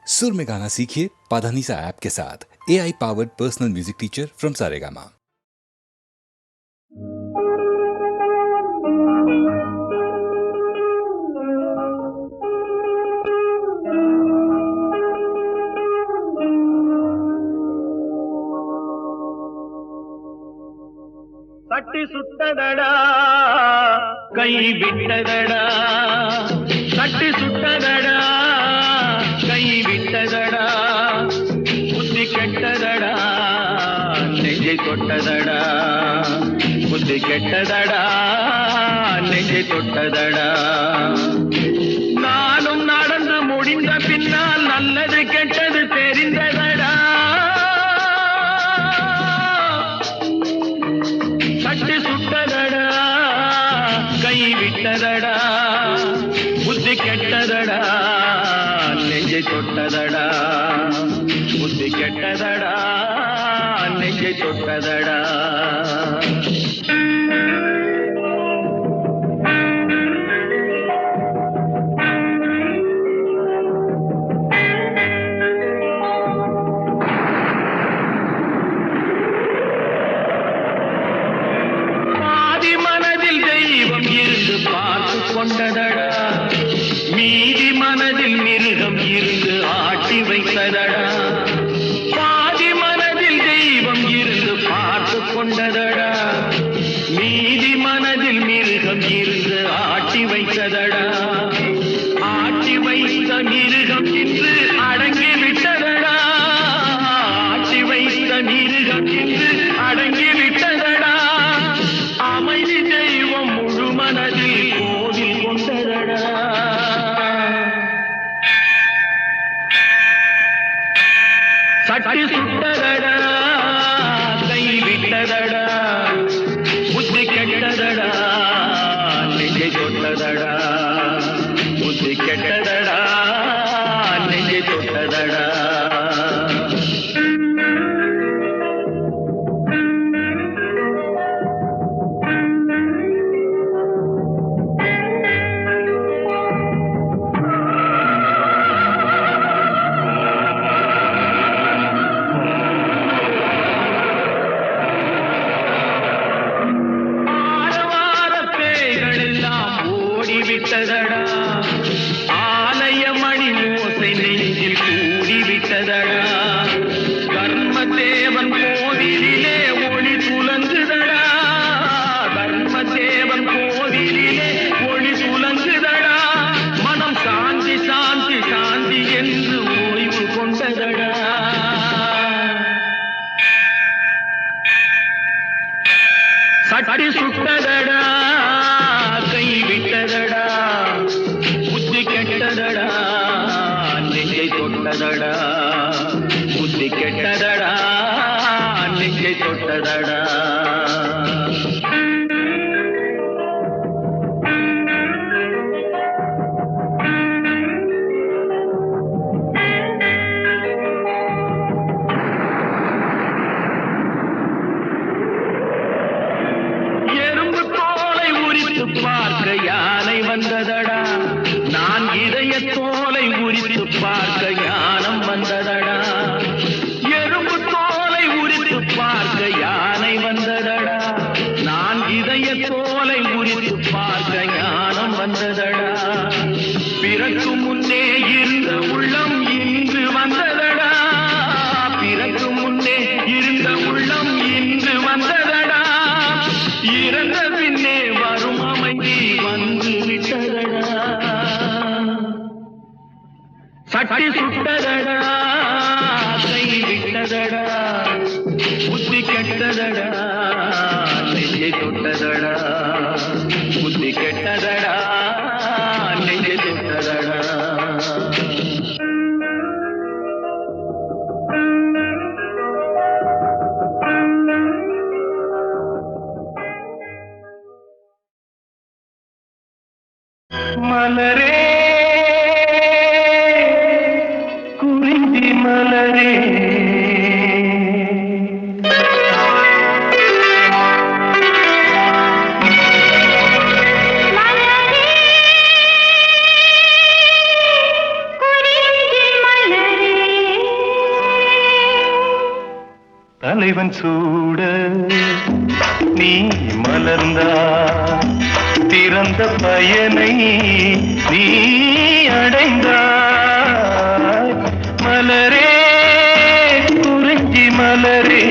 सुर में गाना सीखिए पाधानीसा ऐप के साथ। AI powered personal music teacher from Saregama. கட்டி சுட்டதடா கை விட்டதடா, கட்டி சுட்டதடா கை விட்டதடா, புத்தி கெட்டதடா நெஞ்சை தொட்டதடா, புத்தி கெட்டதடா நெஞ்சை தொட்டதடா. நானும் நடந்து முடிந்த பின்னால் நல்லது கெட்டது தெரிந்ததடா. கட்டி சுட்டதடா கை விட்டதடா, புத்தி கெட்டதடா நெஞ்சை தொட்டதடா, புத்தி கெட்டதடா நெஞ்சை தொட்டதடா. கொண்டதடா மீதி மனதில் மிருகம் இருந்து ஆட்டி வைத்ததடா, பாதி மனதில் தெய்வம் இருந்து பார்த்து கொண்டதடா, மீதி மனதில் மிருகம் இருந்து ஆட்டி வைத்ததடா. ஆட்டி வைத்த மிருகம் இன்று அடங்கி விட்டதடா, ஆட்டி வைத்த மிருகம் இன்று அடங்கி விட்டதடா. அமைதி தெய்வம் முழு மனதில் கோவில் கொண்டதடா. சட்டி சுட்டதடா கை விட்டதடா, புத்தி கெட்டதடா நெஞ்சை தொட்டதடா, புத்தி கெட்டதடா நெஞ்சை தொட்டதடா. விட்டதடா ஆலய மணி ஓசை நெஞ்சில் கூடிவிட்டதடா, கர்மதேவன் கோவிலிலே ஒளி துலங்குதடா, கர்மதேவன் கோவிலிலே ஒளி துலங்குதடா. மனம் சாந்தி சாந்தி சாந்தி என்று ஓய்வு கொண்டதடா. சட்டி சுட்டதடா கை விட்டதடா, புத்தி கெட்டதடா நெஞ்சை தொட்டதடா, புத்தி கெட்டதடா நெஞ்சை தொட்டதடா. பார்க்க யானை வந்ததடா, நான் இதய தோலை உரித்து பார்க்க ஞானம் வந்ததடா. எறும்பு தோலை உரித்து பார்க்க யானை வந்ததடா, நான் இதய தோலை உரித்து பார்க்க ஞானம் வந்ததடா. பிறக்கு முன்னே இருந்த உள்ளம் இன்று வந்ததடா, பிறக்கு முன்னே இருந்த உள்ளம் இன்று வந்ததடா. இறந்த பின்னே வரும் அமைதி வந்து விட்டதடா. சட்டி சுட்டதடா கை விட்டதடா, புத்தி கெட்டதடா நெஞ்சை தொட்டதடா, புத்தி கெட்டதடா நெஞ்சை தொட்டதடா. மலரே குறிஞ்சி மலரே, மலரே குறிஞ்சி மலரே, தலைவன் சூட நீ மலர்ந்தா திறந்த பயனை நீ அடைந்தாய் மலரே குறிஞ்சி மலரே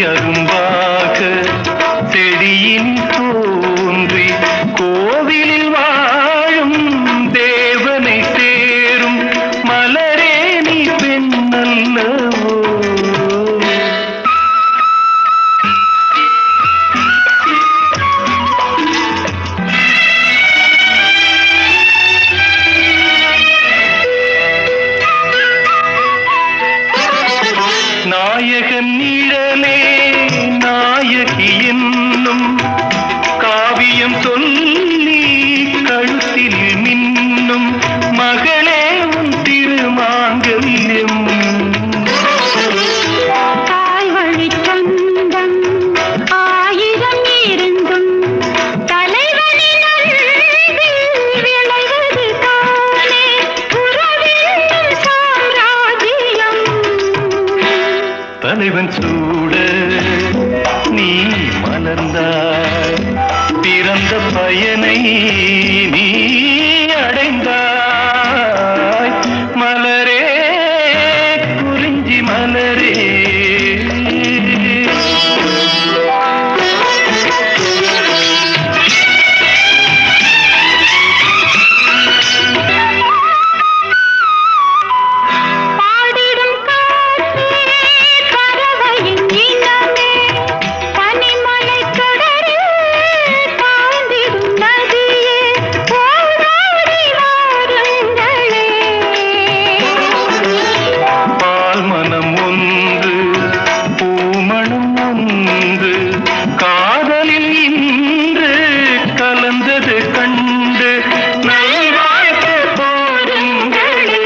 அரும்பாக செடியின் தோன்றி கோவிலில் வாழும் தேவனை சேரும் மலரே நீ பெண்ணல்லவோ நாயகன் நிழலே நாயகி என்னும் காவியம் சொல்லி கழுத்தில் மின்னும் மகளே உன் திருமாங்கல்யம் தாய் வழி சொந்தம் ஆயிரம் இருந்தும் தலைவனின் அன்பில் விளைவது தானே உறவின் சாம்ராஜ்யம் தலைவன் சூட நீ மலர்ந்தாய் பிறந்த பயனை நீ அடைந்தாய் மலரே குறிஞ்சி மலரே காதலில் இன்று கலந்தது கண்டு நல்வாழ்த்து போருங்களே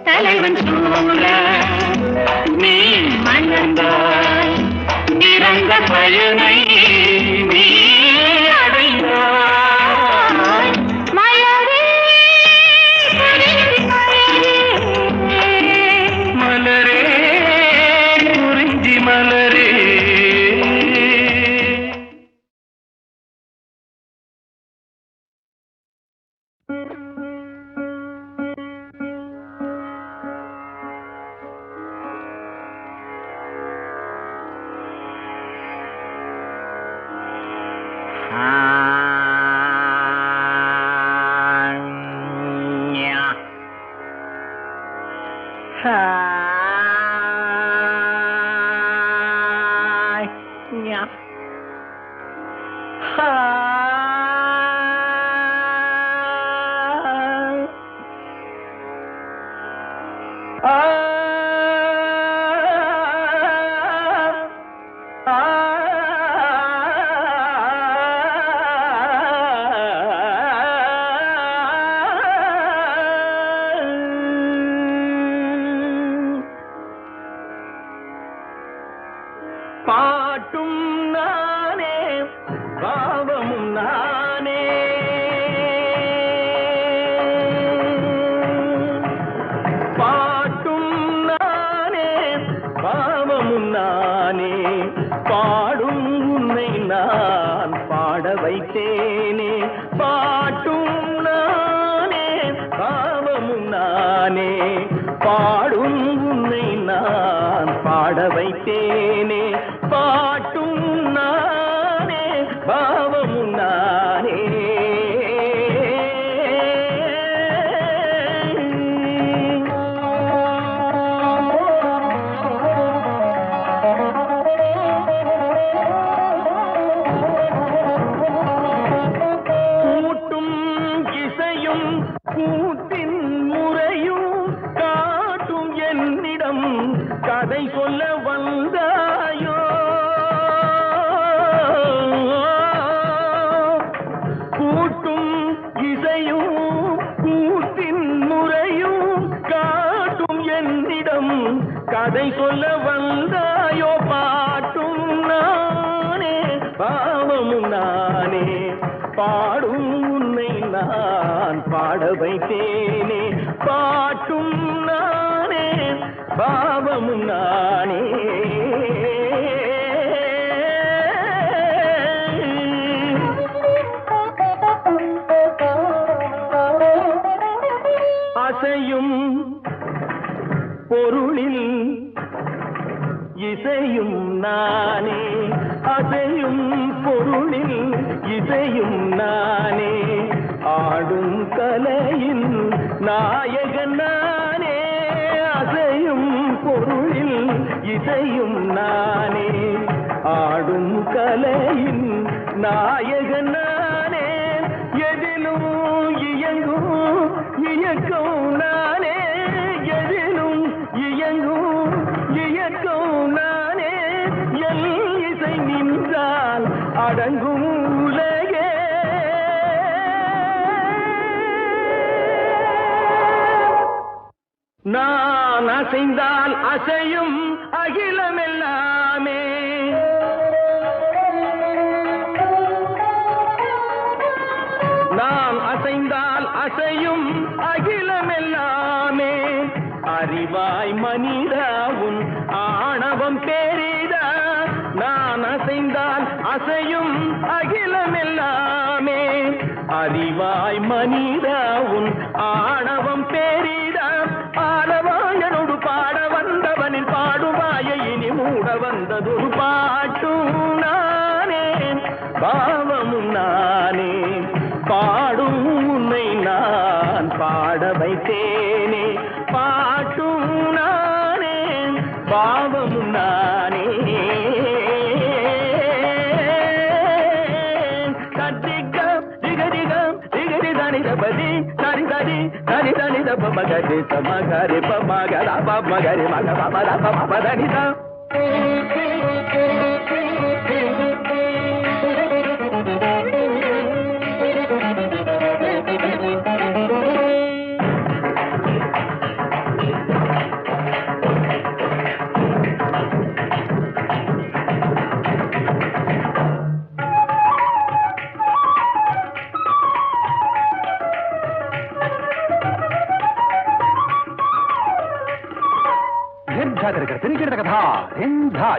தலைவன் சூழ நீ மலர்ந்தாய் இறந்த பயனை நீ அடைந்தாய் மலரே குறிஞ்சி மலரே குறிஞ்சி மலரே பாட்டும் நானே பாவமும் நானே பாட்டும் நானே பாவமும் நானே பாடும் உன்னை நான் பாட வைத்தேனே பாட்டும் நானே பாவமும் நானே பாடும் உன்னை நான் பாட வைத்தேனே பாட்டும் நானே பாவமும் நானே கூட்டும் இசையும் கூட்டின் முறையும் காட்டும் என்னிடம் கதை சொல்ல வந்தாயோ என்னிடம் கதை சொல்ல வந்தாயோ பாட்டும் நானே பாவமும் நானே பாடும் உன்னை நான் பாட வைத்தேனே பாட்டும் நானே பாவமும் நானே அசையும் பொருளில் இசையும் நானே அசையும் பொருளில் இசையும் நானே ஆடும் கலையின் நாயகன் நானே அசையும் பொருளில் இசையும் நானே ஆடும் கலையின் நாயகன் நானே எதிலும் இயங்கும் இயக்கம் நானே எதிலும் இயங்கும் இயக்கம் நானே எல் இசை நின்றால் அடங்கும் உலகே நான் அசைந்தால் அசையும் அகிலமெல்லாமே நான் அசைந்தால் அசையும் அகிலமெல்லாமே அறிவாய் மனிதாவும் ஆணவம் பெரிதா நான் அசைந்தால் அசையும் அகிலமெல்லாமே அறிவாய் மனிதாவும் ஆணவம் பெரிதா ஆலவாயனோடு பாட வந்தவனில் பாடுவாய இனி மூட வந்ததொரு பாட்டும் நானே பாவமும் நானே பாடும் உன்னை நான் பாட வைத்தேனே பாட்டும் நானே பாவமும் நானே கட்டிக்கம் திகதிகம் திகதி தனிதபதி தனி தனி தனி தனித மகரி சமகரி பமகர பமகரி மக பமர பமதனிதம்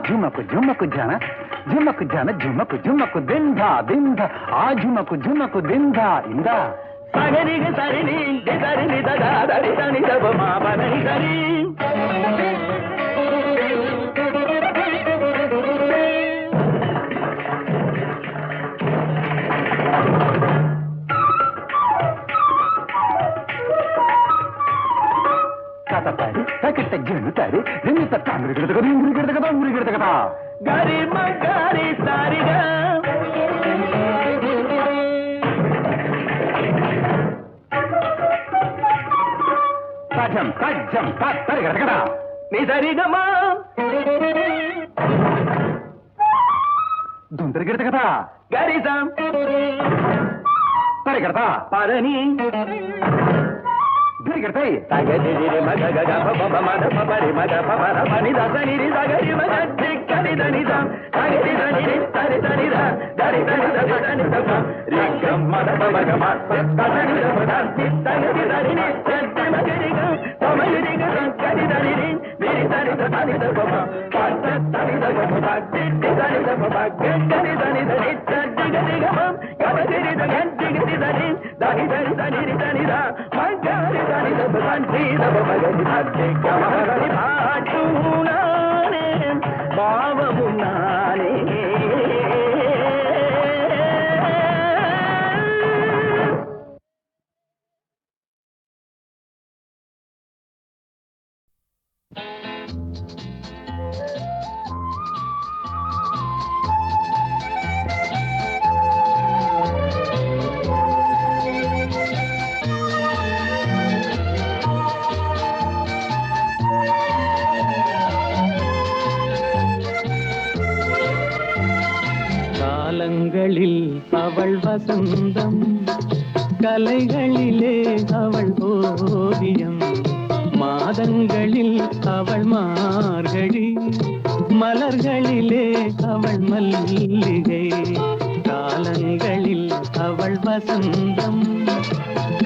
झुमक झुमक जाना झुमक जाना झुमक झुमक दिंधा दिंधा आ झुमक झुमक दिंधा इंदा सगरिग सरिनि दिदरिनि ददादरि दनि दब माबनि सरि तारी तकिट जनु तारी रिंग तक अंगरी गिरदकता गरि मगरि सारिगा ताजम तारी गिरदकता नि सरिगमा दुंदर गिरदकता गरिसम तारी गिरता पारनी गिरते तगदि मग गग पप मद पपरि मग पपर मनि दसनि रि सगरि मग दिक्कनि दनि द तगदि दनि रि तरि तनि द दरि तनि द दनि द रि गम मद पग म तनि द पदि तगदि दनि रि तति मगरि ग तमरि रि ग तगदि दनि रि मेरि तनि द तनि द पप पत तनि द ग पदि तनि द पप गनि दनि द रि तदि गनि ग म गनि रि द गनि रि दनि दनि दनि दनि रि तनि द मगरि दनि द पदि द मगरि तदि गमरि पाटू नाने भावमु नाने காலங்களில் அவள் வசந்தம் கலைகளிலே அவள் ஓவியம் மாத மாதங்களில் அவள் மார்கழி, மலர்களிலே அவள் மல்லிகை, காலங்களில் அவள் வசந்தம்,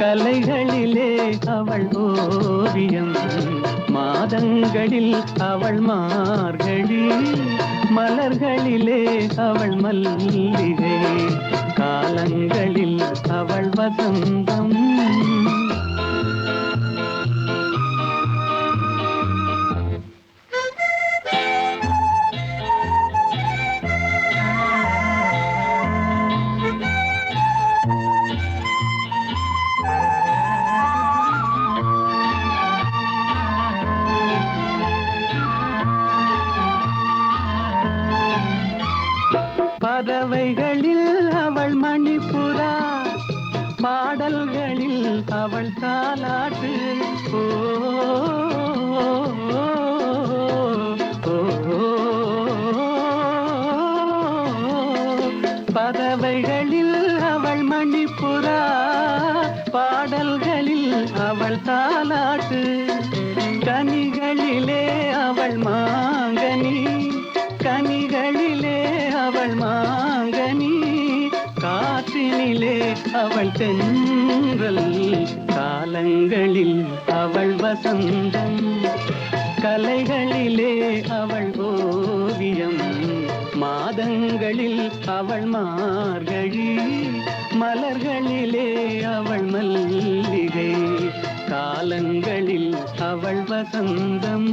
கலைகளிலே அவள் ஓவியம். மாதங்களில் அவள் மார்கழி, மலர்களிலே அவள் மல்லிகை, காலங்களில் அவள் வசந்தம். பறவைகளில் அவள் மணிப்புறா, பாடல்களில் அவள் தாலாட்டு. ஓ, பறவைகளில் அவள் மணிப்புறா, பாடல்களில் அவள் தாலாட்டு. கனிகளிலே அவள் மாங்கனி, கனிகளிலே அவள் மாங்கனி, காற்றினிலே அவள் தென்றல், காலங்களில் அவள் வசந்தம், கலைகளிலே அவள் ஓவியம். மாதங்களில் அவள் மார்கழி, மலர்களிலே அவள் மல்லிகை, காலங்களில் அவள் வசந்தம்.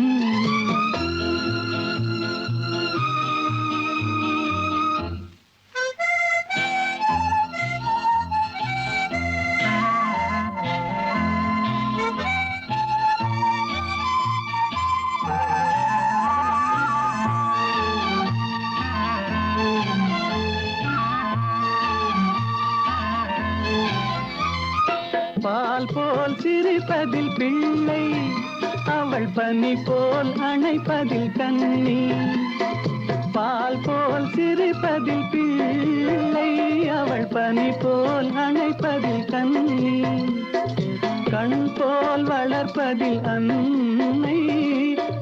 பால் போல் சிரிப்பதில் பிள்ளை, அவள் பனி போல் அணைப்பதில் கண்ணி. பால் போல் சிரிப்பதில் பிள்ளை, அவள் பனி போல் அணைப்பதில் கண்ணி. கண் போல் வளர்ப்பதில் அன்னை,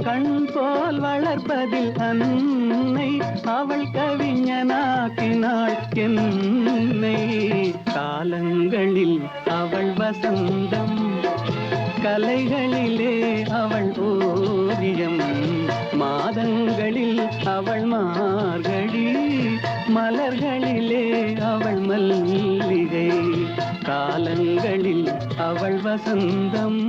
கண் போல் வளர்ப்பதில் அன்னை, அவள் கவிஞனாக்கினாள் என்னை. காலங்களில் அவள் வசந்தம், கலைகளிலே அவள் ஓவியம். மாதங்களில் அவள் மார்கழி, மலர்களிலே அவள் மல்லிகை, காலங்களில் அவள் வசந்தம்.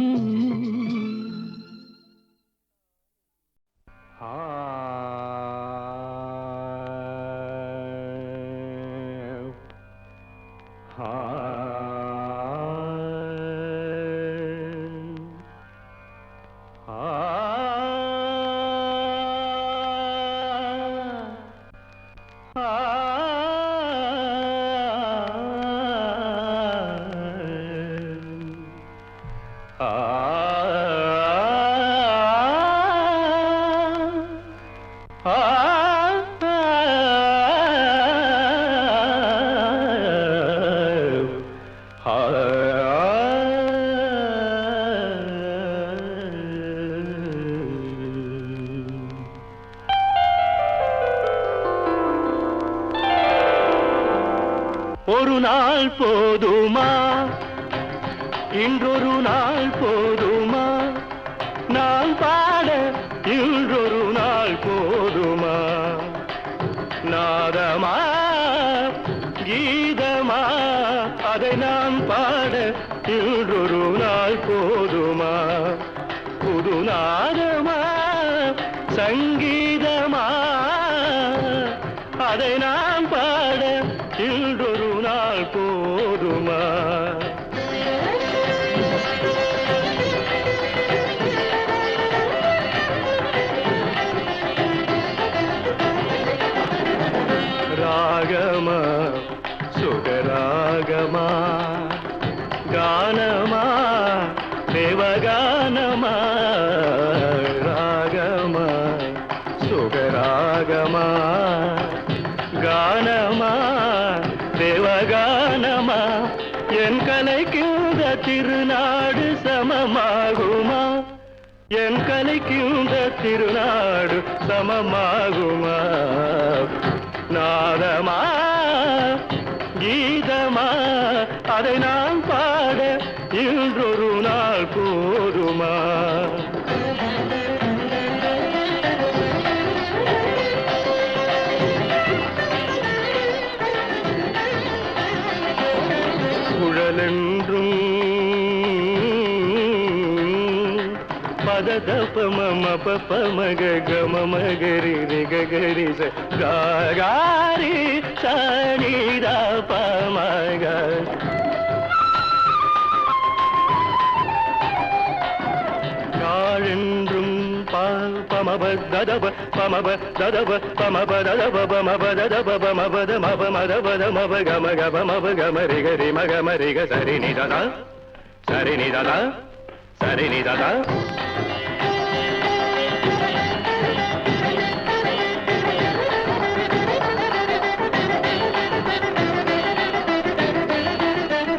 ஒரு நாள் போதுமா, இன்றொரு நாள் போதுமா, நான் பாட இன்றொரு நாள் போதுமா. நாதமா கீதமா, அதை நான் பாட இன்றொரு நாள் போதுமா. புது நாதமா சங்கீதமா, அதை நான் பாட இன்றொரு நாள் போதுமா. ராகமா சுகராகமா, கானமா தேவகானமா. ராகமா என் கலைக்கு இந்த திருநாடு சமமாகுமா? நாதமா கீதமா அதை நான் பாட இன்றொரு நாள் போதுமா? குழலென்றும் பததபம பமக கமமகரி ரிகரி காரி சனிதா பமக காழென்றும் பமப ததப பமப ததப பமப ததப பமப ததப பமபத மப மதபத மப கம கப மப கம ரிகரி மகம ரிக சரி நிததா சரி நிததா சரி நிததா.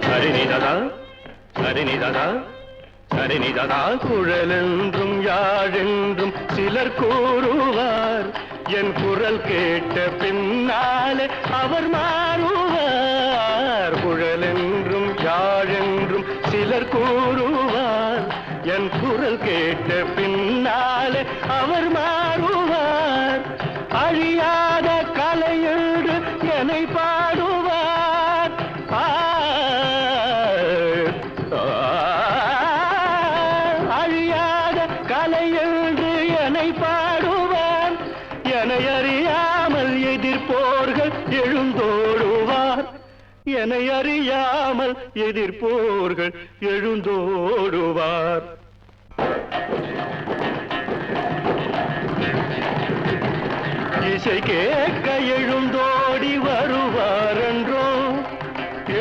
சரிநிததா சரிநிததா சரிநிததா. குழலென்றும் யாழென்றும் சிலர் கூறுவார், என் குரல் கேட்ட பின்னாலே அவர் மாறுவார். குழலென்றும் யாழென்றும் சிலர் கூறுவார், என் குரல் கேட்ட பின்னாலே அவர் மாறுவார். அழியாத கலையோடு என்னை பாடுவார். அழியாத கலையோடு என்னை பாடுவார். என்னை அறியாமல் எதிர்ப்போர்கள் எழுந்தோடுவார். என்னை அறியாமல் எதிர்ப்போர்கள் எழுந்தோடுவார். இசை கேட்க எழுந்தோடி வருவாரென்றோ,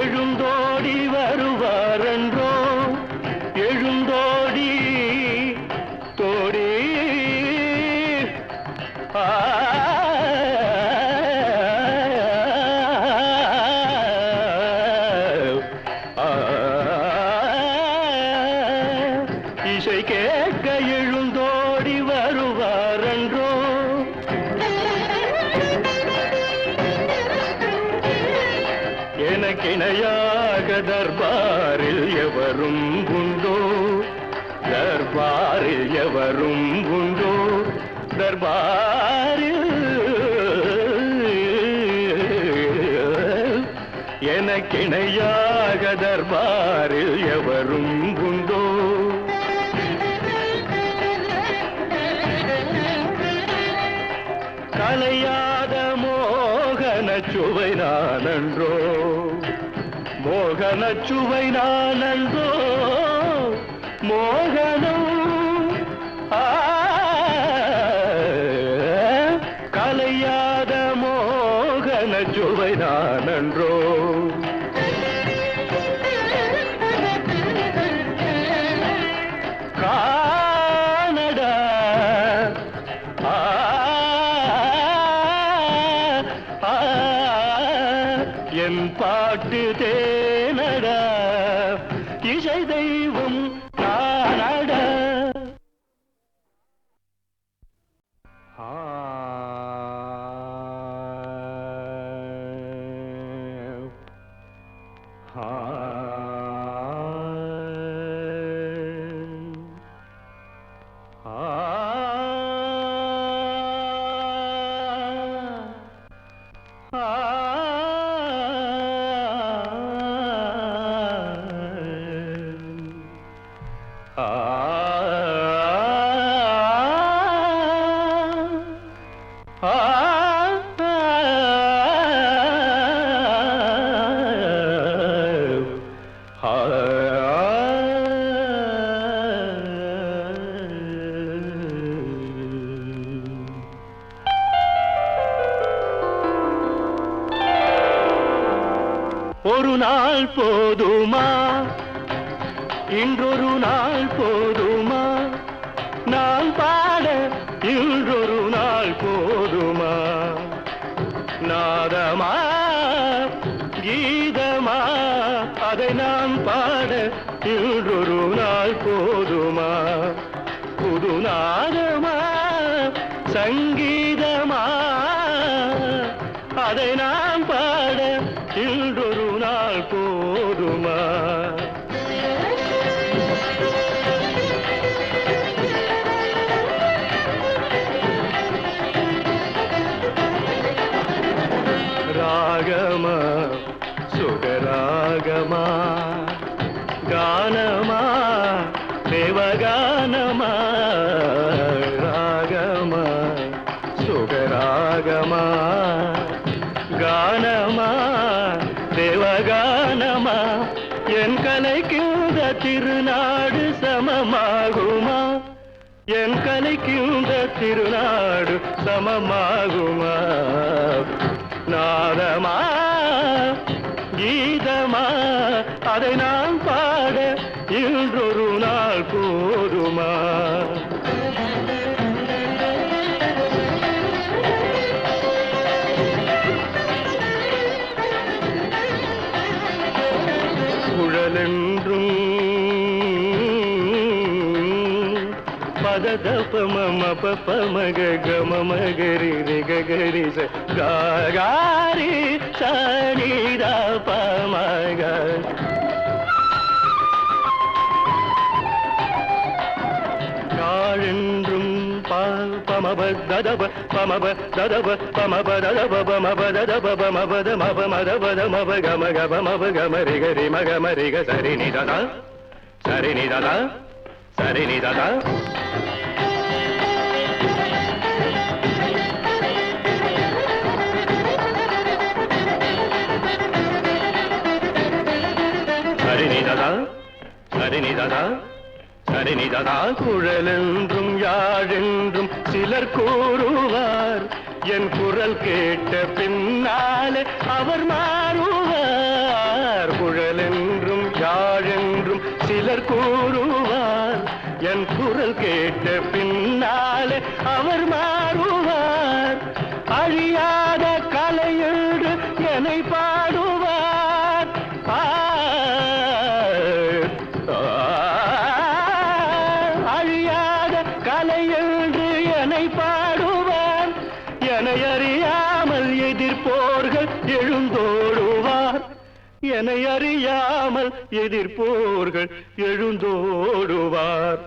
எழுந்தோடி வருவாரென்றோ, எழுந்தோடி தோடி இசை கேட்க எழுந்தோடி வருவாரென்றோ. எனக்கிணையாக தர்பாரில் எவரும் உண்டோ, தர்பாரில் எவரும் உண்டோ, தர்பாரில் எனக்கிணையாக தர்பாரில் எவரும் உண்டோ. கலையாத மோகன சுவை நானன்றோ, மோகன சுவை நானன்றோ, மோகனம் கலையாத மோகன சுவை நானன்றோ. கானடா என் பாட்டு தேனடா, இசை தெய்வம் நானடா. ஒரு நாள் போதுமா, இன்றொரு நாள் போதுமா, நான் பாட இன்றொரு நாள் போதுமா? நாதமா கீதமா அதை நான் பாட இன்றொரு நாள் போதுமா? புது நாதமா சங்கீதமா அதை நாம் பாட இன்றொரு நாள் போதுமா? ராகமா சுகராகமா கானமா தேவகானமா ராகமா சுகராகமா கானமா தேவகானமா என் கலைக்கின்ற திருநாடு சமமாகுமா? என் கலைக்கின்ற திருநாடு சமமாகுமா? நாதமா கீதமா அதை நான் பாட இன்றொரு நாள் போதுமா? குழலென்றும் பததபம பமக கமமகரி ரிகரி காரி சனித பமக காழென்றும் பமப ததப பமப ததப பமப ததப பமப ததப பமபத மப மதபத மப கம கப மப கம ரிகரி மகம ரிக சரி நிததா சரி நிததா சரி நிததா சரிநிததா சரிநிததா சரிநிததா குழலென்றும் யாழென்றும் சிலர் கூறுவார் என் குரல் கேட்ட பின்னாலே அவர் மாறுவார். குழலென்றும் யாழென்றும் சிலர் கூறுவார் என் குரல் கேட்ட பின்னாலே அவர் மாறுவார். அழியாத கலையோடு என்னை பாடுவார். அழியாத கலையோடு என்னை பாடுவார். என்னை அறியாமல் எதிர்ப்போர்கள் எழுந்தோடுவார். என்னை அறியாமல் எதிர்ப்போர்கள் எழுந்தோடுவார்.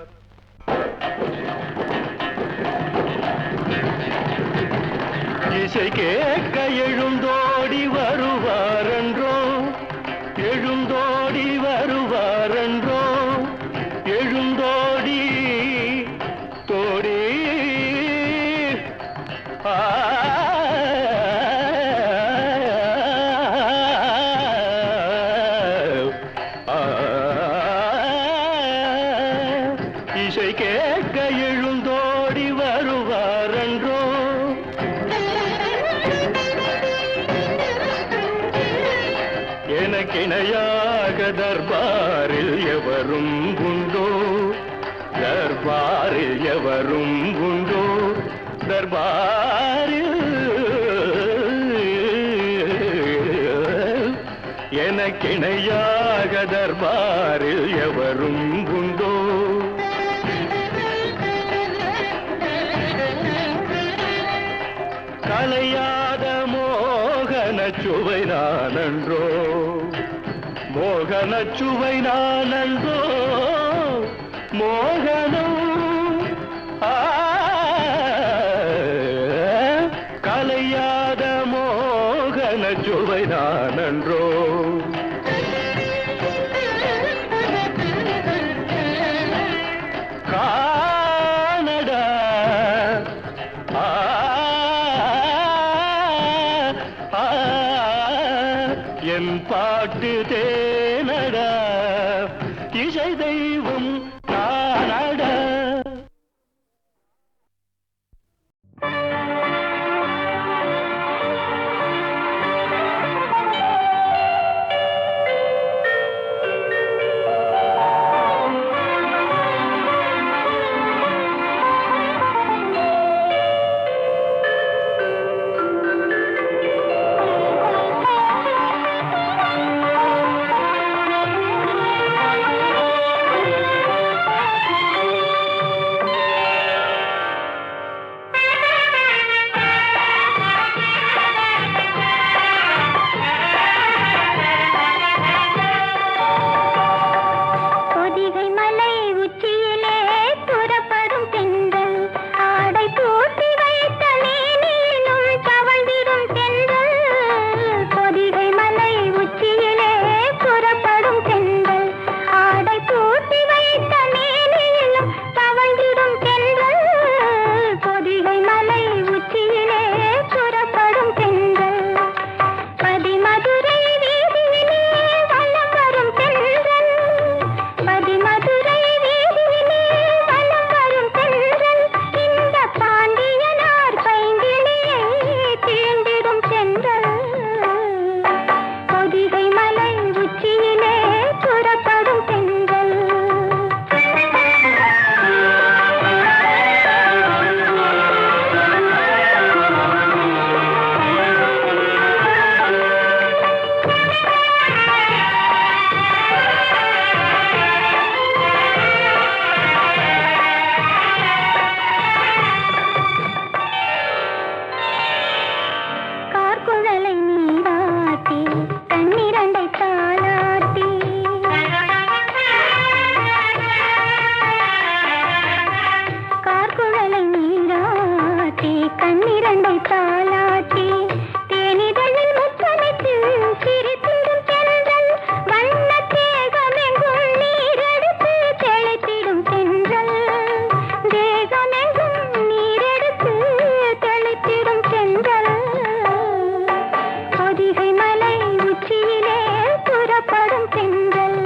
இசை கேட்க எழுந்தோடி வருவாரென்றோ எழுந்தோடி வருவாரென்றோ எழுந்தோடி தோடி இசை கேட்க எழுந்தோடி வருவாரென்றோ எனக்கிணையாக தர்பாரில் எவரும் உண்டோ? தர்பாரில் எவரும் உண்டோ? தர்பாரில் எனக்கிணையாக தர்பாரில் எவரும் உண்டோ? கலையாத மோகன சுவை நானன்றோ? மோகன சுவை நானன்றோ? மோகனம் கலையாத மோகன சுவை நானன்றோ? காணடா என் பாட்டு தேனடா இசை தெய்வம் நானடா. கண்ணிரண்டை தாலாட்டி தேனிதழில் முத்தமிட்டு சிரித்திடும் தென்றல் வண்ண தேகமெங்கும் நீரெடுத்து தெளித்திடும் தென்றல் தேகமெங்கும் நீரெடுத்து தெளித்திடும் தென்றல் பொதிகை மலை உச்சியிலே புறப்படும் தென்றல்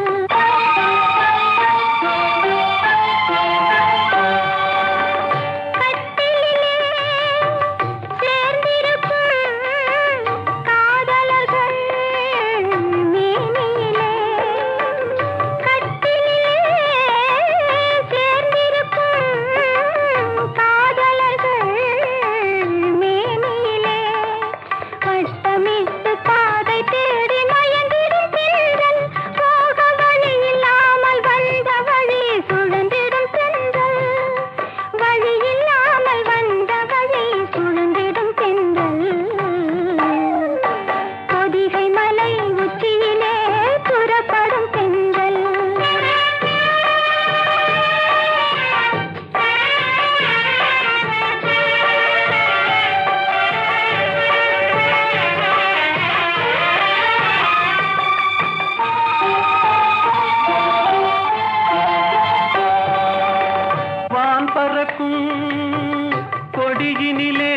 கொடியினிலே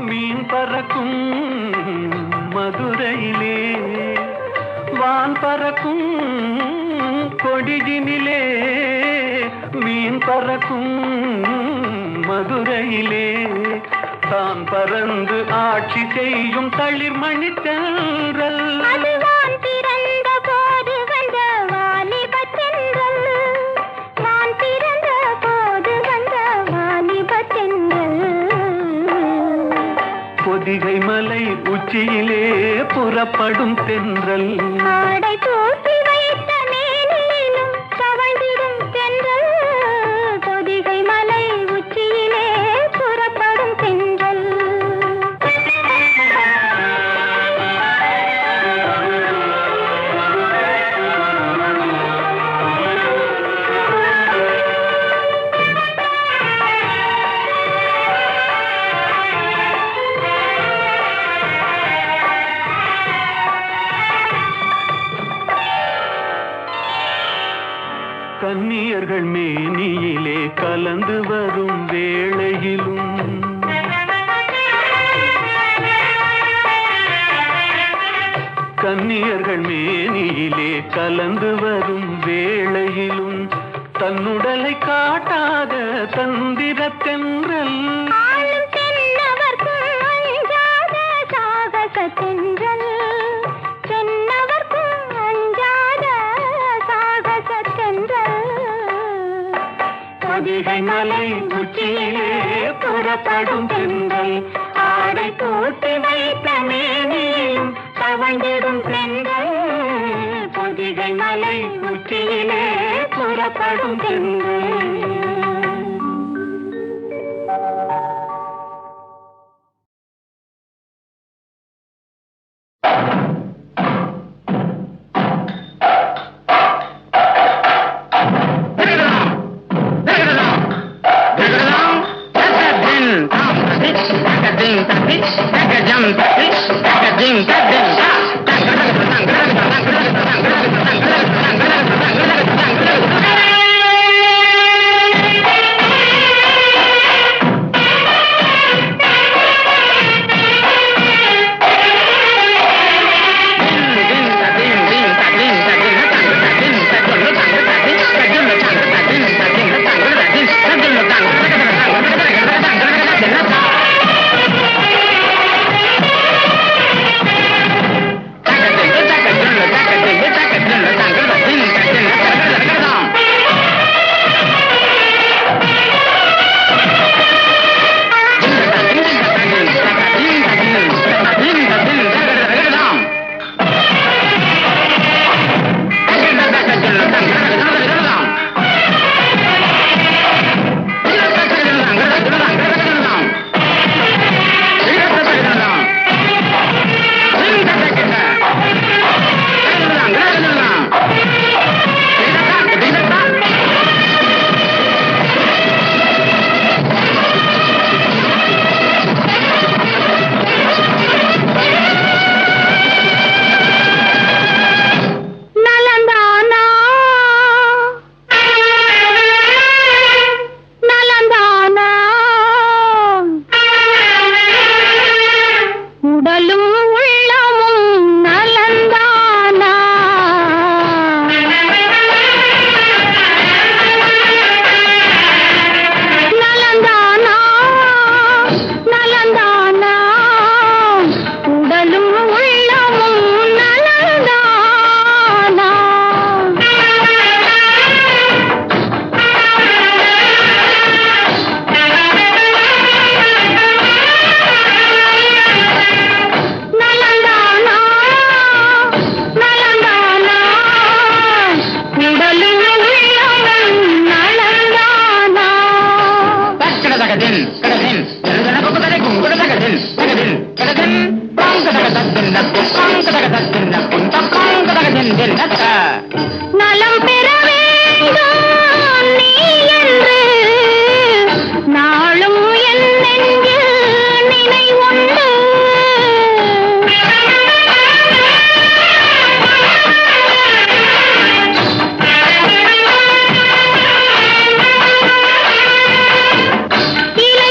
மீன் பறக்கும் மதுரையிலே வான் பறக்கும் கொடியினிலே மீன் பறக்கும் மதுரையிலே தான் பறந்து ஆட்சி செய்யும் தளிர்மணி தென்றல் பொதிகை மலை உச்சியிலே புறப்படும் தென்றல் ஆடை தூக்கி வைத்த மேனிலும் தவழ்ந்திடும் தென்றல் பொதிகை மலை உச்சியிலே புறப்படும் தென்றல் கன்னியர்கள் மேனியிலே கலந்து வரும் வேளையிலும் கன்னியர்கள் மேனியிலே கலந்து வரும் வேளையிலும் தன்னுடலை காட்டாத தந்திர தென்றல் பொதிகை மலை உச்சியிலே புறப்படும் தென்றல் ஆடை போட்டு வைத்த மேனியும் தவழ்ந்திடும் தென்றல் பொதிகை மலை உச்சியிலே புறப்படும் தென்றல் தகதின் கடதின் தனதன பகுதலை குங்குட தகதின் தகதின் கடதின் பாங்க தகதத்தின் நப்பு பாங்க தகதத்தின் நப்பு பாங்க தகதின் தின்னத்த நலம் பெற வேண்டும் நீ என்று நாளும் என் நெஞ்சில் நினைவுண்டு. இலை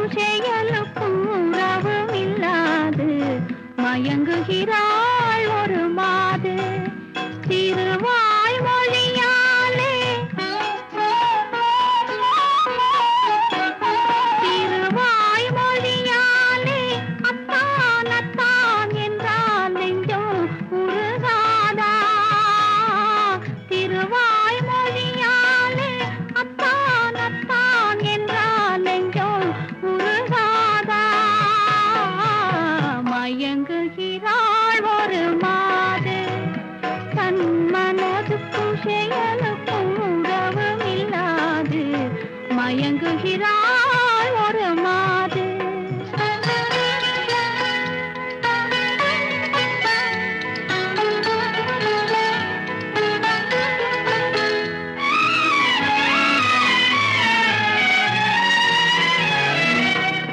மனதுக்கும் செயலுக்கும் உறவும் இல்லாது மயங்குகிறாள் ஒரு மாது திருவாய் மொழியாலே திருவாய் மொழியாலே அத்தான் அத்தான் என்றால் நெஞ்சம் உருகாதா திருவாய் மொழியாலே அத்தான் அத்தான் என்றால் நெஞ்சம் உருகாதா மயங்குகிறாள் ஒரு மாது தன் மனதுக்கும் செயலுக்கும் உறவும் இல்லாது மயங்குகிறாள் ஒரு மாது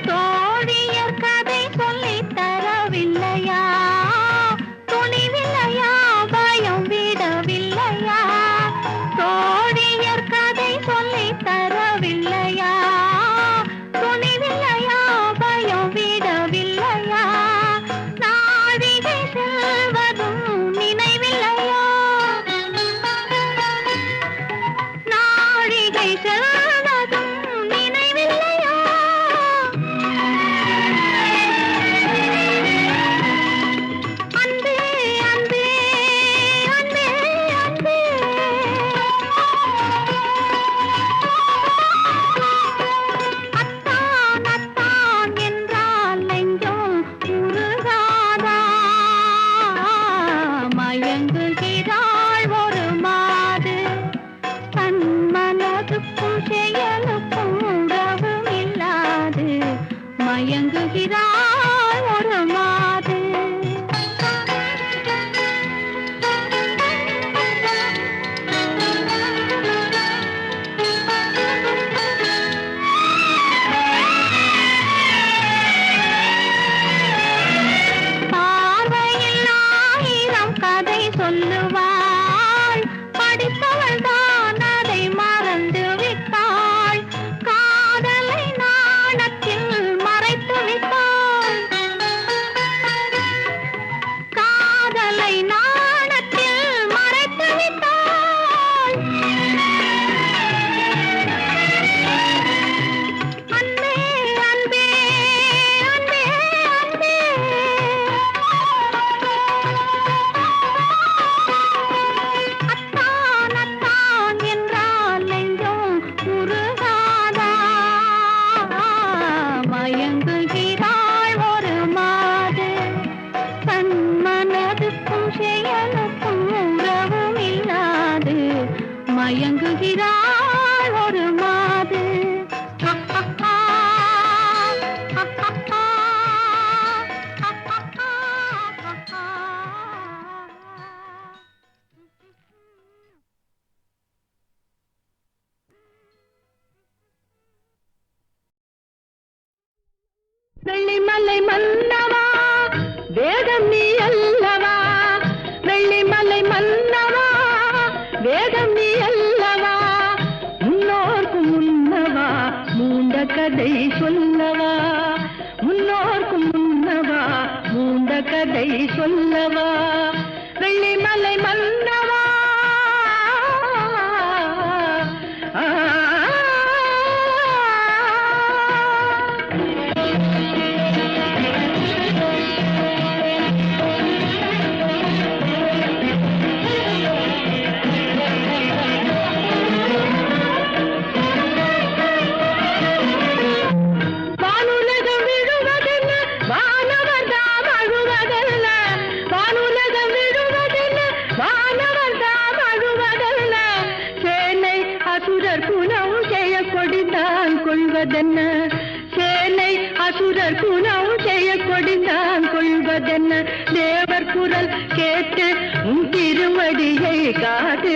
தோழியர் கதை சொல்லித் தரவில்லையா துணிவில்லையா பயம் விடவில்லையா தோழியர் கதை சொல்லித் தரவில்லையா துணிவில்லையா பயம் விடவில்லையா நாழிகை செல்வதும் நினைவில்லையா நாழிகை செல்வதும் நினைவில்லையா அன்பே அன்பே அன்பே அன்பே அத்தான் அத்தான் என்றால் நெஞ்சம் உருகாதா மயங்குகிறாள் ஒரு மாது தன் மனதுக்கும் செயலுக்கும் உறவும் இல்லாது மயங்குகிறாள் ஒரு மாது பார்வையில் ஆயிரம் கதை சொல்லுவாள் படித்தவள் தான் அதை மறந்து விட்டாள் காதலை நாணத்தில் மறைத்து விட்டாள் காதலை நாணத்தில் மறைத்து விட்டாள் அன்பே அன்பே அன்பே அன்பே அத்தான் அத்தான் என்றால் நெஞ்சம் உருகாதா மயங்குகிறாள் ஒரு மாது தன் மனதுக்கும் செயலுக்கும் உறவும் இல்லாது மயங்குகிறாள் ஒரு மாது வெள்ளிமலை மன்னவா வேதம் நீ அல்லவா வெள்ளிமலை மன்னவா வேதம் நீ அல்லவா முன்னோர்க்கும் முன்னவா மூண்ட கதை சொல்லவா முன்னோர்க்கும் முன்னவா மூண்ட கதை சொல்லவா வெள்ளிமலை மன்னவா வானுலகம் விழுவதென்ன வானவர் தாம் அழுவதல்ல வானுலகம் விழுவதென்ன வானவர் தாம் அழுவதல்ல சேனை அசுரர் குலம் செய்ய கொடிந்தான் கொள்வதென்ன சேனை அசுரர் குலம் செய்ய கொடிந்தான் கொள்வதென்ன தேவர் குரல் கேட்டு உன் திருவடியை காட்டு